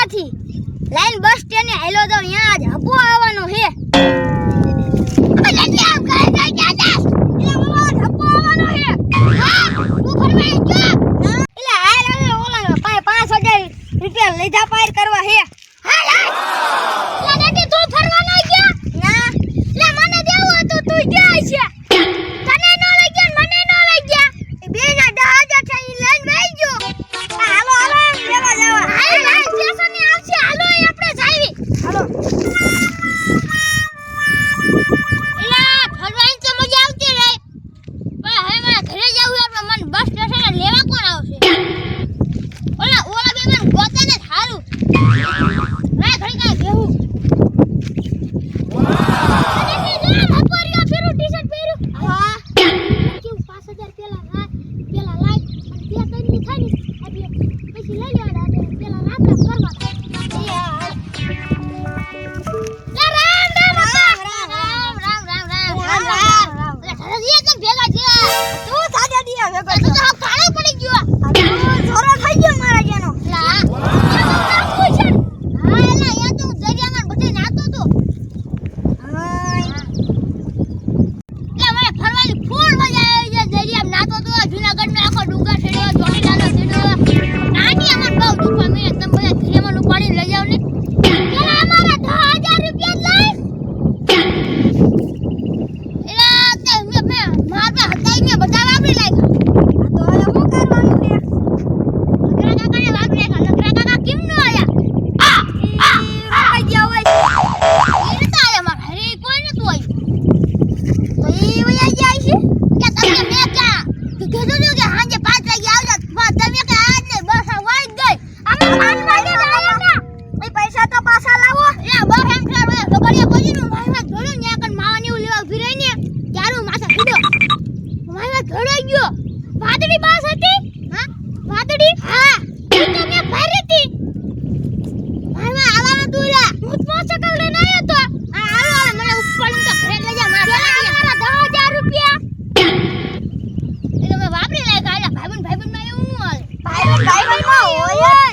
નથી લાઈન બસ સ્ટેન્ડે હેલો તો અહીંયા જ હપો આવવાનો હે અબે જલ્દી આવ કાય જાય કે આજા એટલે ઓલા હપો આવવાનો હે હા તું ફરમાઈ ગયો એટલે હાલ હવે ઓલા 5000 રૂપિયા લીધા પાર કરવા હે હાલ હાલ લે નથી તું ફરવાનો ગયા ના લે મને દેવું હતું તું જાય છે તને નો લઈ ગયા મને નો લઈ ગયા એ બે ના 10000 છે ઈ લઈને વઈ ગયો હાલો હાલો લેવા જવા હાલ હાલ સ્ટેશને આવશે હાલો આપણે જાવી હાલો એલા ફરવાની તો મજા આવતી રે પણ હવે મારે ઘરે જવું આપણે મને બસ સ્ટેશને લેવા કોણ આવશે ઓલા બે મને ગોતે ને થારું રે ઘડી કા બેહું અને મે જો હપોરિયો ફેરું ટી-શર્ટ પહેર્યું હા કેવું 5000 પેલા લાઈક બે ત્રણ ની થાય ને અબે પછી લઈ લેવા દે પેલા રાપડા કરવા એ યાર વાદળી બાસ હતી હા વાદળી હા ઈ તો મે ભરી હતી ભાઈમાં આવાનો તુલા હું મોટરસાઇકલ લઈને આવ્યો તો આવો મને ઉપર તો ઘરે લઈ જા મારા 10000 રૂપિયા એ તો મે વાપરી લઈ ગાલા ભાઈબંધ માં એવું ન હાલે ભાઈબંધ માં હોય